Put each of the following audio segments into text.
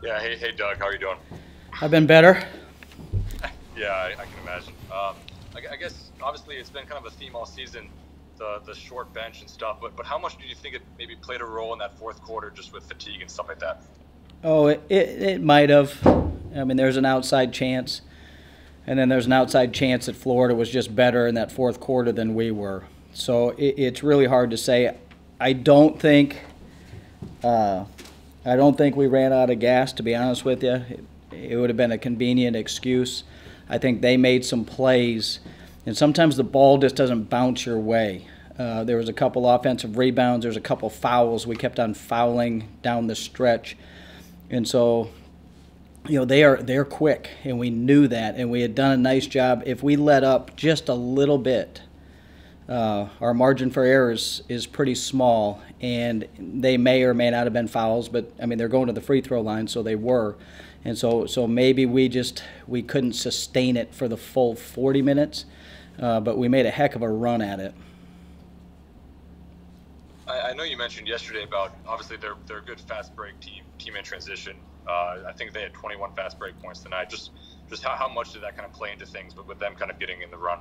Yeah, hey Doug, how are you doing? I've been better. Yeah, I can imagine. I guess obviously it's been kind of a theme all season, the short bench and stuff. But how much do you think it maybe played a role in that fourth quarter, just with fatigue and stuff like that? Oh, it might have. I mean, there's an outside chance, and then there's an outside chance that Florida was just better in that fourth quarter than we were. So it's really hard to say. I don't think, uh, I don't think we ran out of gas. To be honest with you, it would have been a convenient excuse. I think they made some plays, and sometimes the ball just doesn't bounce your way. There was a couple offensive rebounds. There's a couple fouls. We kept on fouling down the stretch, and so they're quick, and we knew that, and we had done a nice job. If we let up just a little bit, our margin for error is pretty small, and they may or may not have been fouls, but I mean they're going to the free throw line, so they were, and so maybe we couldn't sustain it for the full 40 minutes, but we made a heck of a run at it. I know you mentioned yesterday about obviously they're a good fast break team in transition. I think they had 21 fast break points tonight. Just how much did that kind of play into things, but with them kind of getting in the run?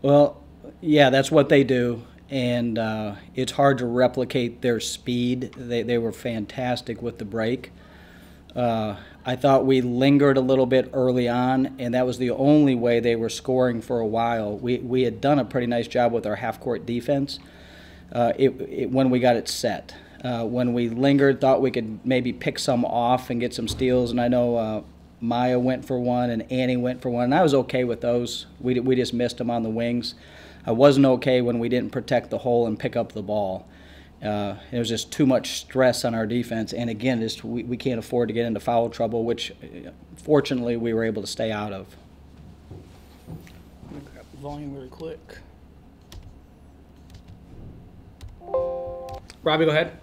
Well, yeah, that's what they do, and it's hard to replicate their speed. They were fantastic with the break. I thought we lingered a little bit early on, and that was the only way they were scoring for a while. We had done a pretty nice job with our half-court defense when we got it set. When we lingered, thought we could maybe pick some off and get some steals, and I know Maya went for one and Annie went for one, and I was okay with those. We just missed them on the wings. I wasn't okay when we didn't protect the hole and pick up the ball. It was just too much stress on our defense, and again, we can't afford to get into foul trouble, which fortunately we were able to stay out of. I'm going to grab the volume really quick. Robbie, go ahead.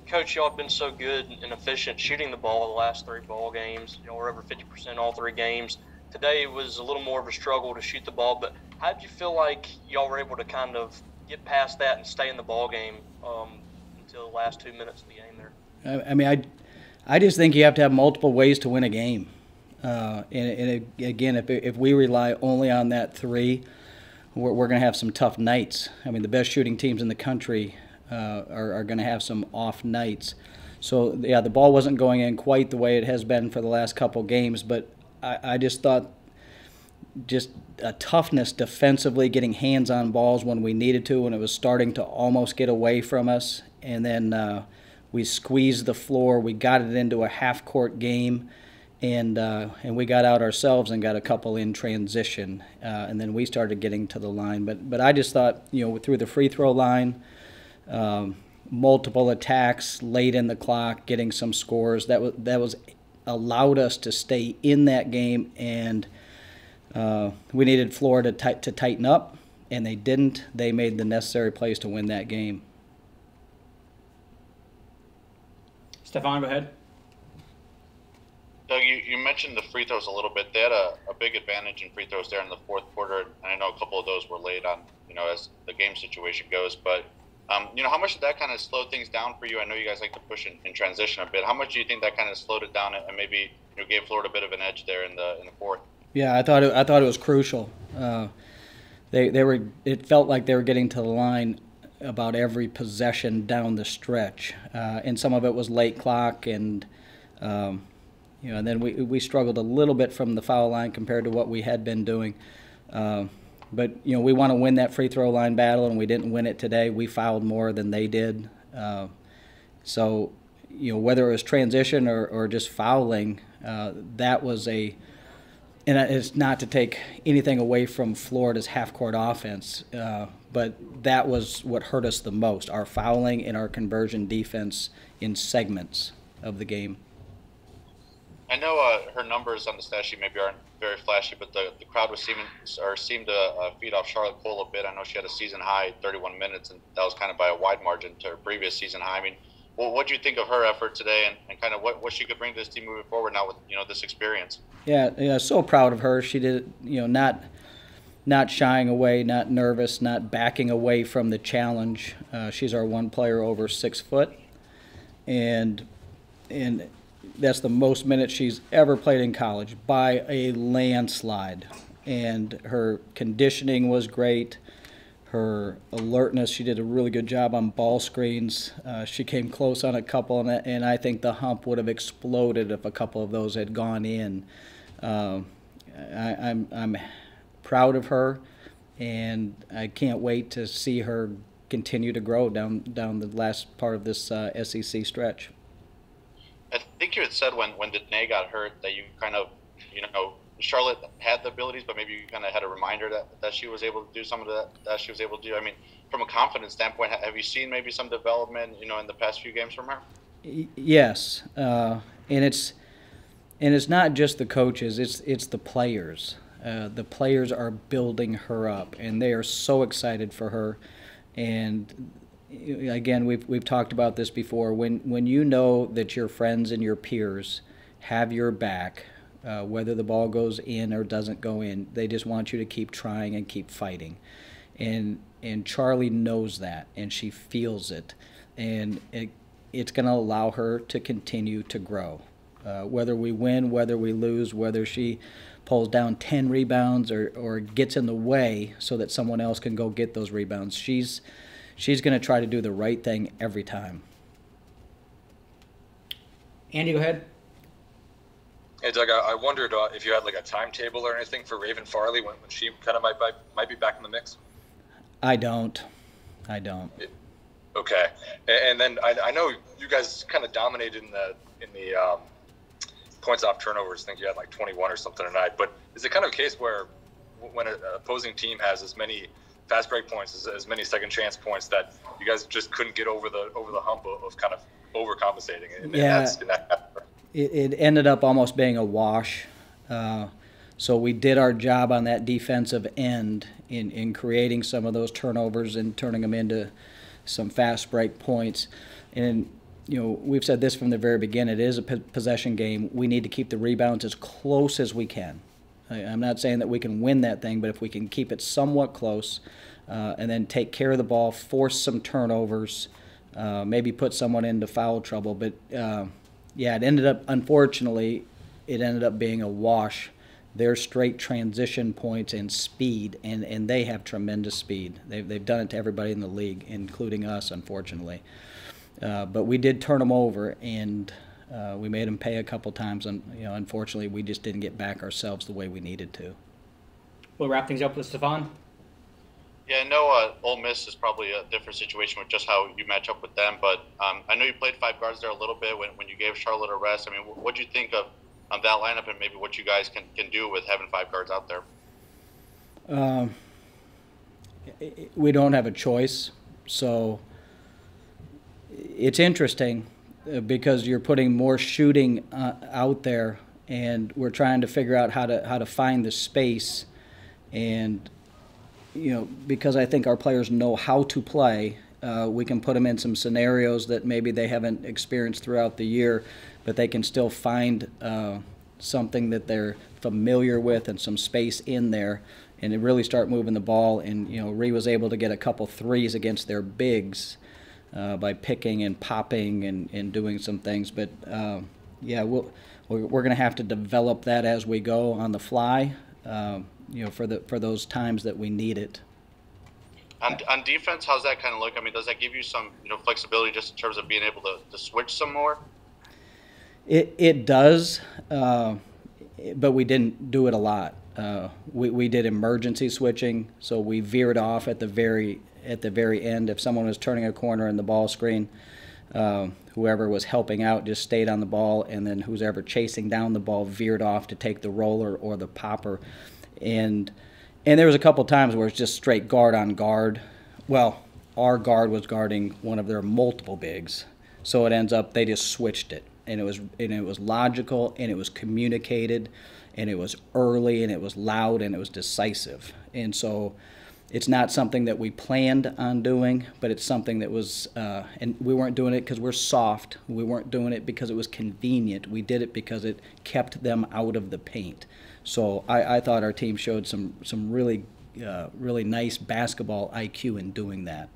Coach, y'all have been so good and efficient shooting the ball the last three ball games. Y'all were over 50% all three games. Today was a little more of a struggle to shoot the ball, but how did you feel like y'all were able to kind of get past that and stay in the ball game until the last 2 minutes of the game there? I mean, I just think you have to have multiple ways to win a game. Again, if we rely only on that three, we're going to have some tough nights. I mean, the best shooting teams in the country are going to have some off nights. So, yeah, the ball wasn't going in quite the way it has been for the last couple games, but I just thought just a toughness defensively, getting hands on balls when we needed to, when it was starting to almost get away from us. And then we squeezed the floor. We got it into a half-court game, and we got out ourselves and got a couple in transition. And then we started getting to the line. But I just thought, through the free throw line, multiple attacks late in the clock, getting some scores, that was allowed us to stay in that game, and we needed Florida to tighten up, and they didn't. They made the necessary plays to win that game. Stefan, go ahead. Doug, you mentioned the free throws a little bit. They had a big advantage in free throws there in the fourth quarter, and I know a couple of those were late on, as the game situation goes. But, how much did that kind of slow things down for you? I know you guys like to push in transition a bit. How much do you think that kind of slowed it down and maybe gave Florida a bit of an edge there in the fourth? Yeah, I thought it was crucial. It felt like they were getting to the line about every possession down the stretch, and some of it was late clock, and and then we struggled a little bit from the foul line compared to what we had been doing. But we want to win that free throw line battle, and we didn't win it today. We fouled more than they did, so whether it was transition or just fouling, that was a. And it's not to take anything away from Florida's half-court offense, but that was what hurt us the most, our fouling and our conversion defense in segments of the game. I know her numbers on the stat sheet maybe aren't very flashy, but the crowd seemed to feed off Charlotte Cole a bit. I know she had a season high 31 minutes, and that was kind of by a wide margin to her previous season high. I mean, what do you think of her effort today, and kind of what she could bring to this team moving forward now with this experience? Yeah, so proud of her. She did, not shying away, not nervous, not backing away from the challenge. She's our one player over 6 foot, and and that's the most minutes she's ever played in college by a landslide. And her conditioning was great. Her alertness, she did a really good job on ball screens. She came close on a couple, and I think the hump would have exploded if a couple of those had gone in. I'm proud of her, and I can't wait to see her continue to grow down the last part of this SEC stretch. I think you had said when Danae got hurt that you kind of, Charlotte had the abilities, but maybe you kind of had a reminder that she was able to do some of that she was able to do. I mean, from a confidence standpoint, have you seen maybe some development, in the past few games from her? Yes, and it's not just the coaches; it's the players. The players are building her up, and they are so excited for her. And again, we've talked about this before. When you know that your friends and your peers have your back, whether the ball goes in or doesn't go in, they just want you to keep trying and keep fighting. And Charlie knows that, and she feels it, and it's going to allow her to continue to grow. Whether we win, whether we lose, whether she pulls down 10 rebounds or gets in the way so that someone else can go get those rebounds, she's going to try to do the right thing every time. Andy, go ahead. Hey, Doug, I wondered if you had like a timetable or anything for Raven Farley when she kind of might be back in the mix. I don't. Okay, and then I know you guys kind of dominated in the points off turnovers. I think you had like 21 or something tonight. But is it kind of a case where when an opposing team has as many fast break points, as many second chance points, that you guys just couldn't get over the hump of kind of overcompensating? It ended up almost being a wash. So we did our job on that defensive end in creating some of those turnovers and turning them into some fast break points. And we've said this from the very beginning. It is a possession game. We need to keep the rebounds as close as we can. I'm not saying that we can win that thing, but if we can keep it somewhat close and then take care of the ball, force some turnovers, maybe put someone into foul trouble. But, it ended up, unfortunately, being a wash. They're straight transition points and speed, and they have tremendous speed. They've done it to everybody in the league, including us, unfortunately. But we did turn them over, and we made them pay a couple times. And unfortunately, we just didn't get back ourselves the way we needed to. We'll wrap things up with Stefan. Yeah, I know Ole Miss is probably a different situation with just how you match up with them. But I know you played five guards there a little bit when you gave Charlotte a rest. I mean, what do you think of that lineup and maybe what you guys can do with having five guards out there? We don't have a choice, so it's interesting because you're putting more shooting out there, and we're trying to figure out how to find the space. And because I think our players know how to play, we can put them in some scenarios that maybe they haven't experienced throughout the year, but they can still find something that they're familiar with and some space in there, and really start moving the ball. And Rhee was able to get a couple threes against their bigs by picking and popping and doing some things. But we're going to have to develop that as we go on the fly. For those times that we need it. On defense, how's that kind of look? I mean, does that give you some flexibility just in terms of being able to switch some more? It does, but we didn't do it a lot. We did emergency switching, so we veered off at the very end. If someone was turning a corner in the ball screen, whoever was helping out just stayed on the ball, and then whoever chasing down the ball veered off to take the roller or the popper. And there was a couple times where it's just straight guard on guard. Well, our guard was guarding one of their multiple bigs, so it ends up they just switched it, and it was logical, and it was communicated, and it was early, and it was loud, and it was decisive. And so it's not something that we planned on doing, but it's something that was, and we weren't doing it because we're soft. We weren't doing it because it was convenient. We did it because it kept them out of the paint. So I thought our team showed some really nice basketball IQ in doing that.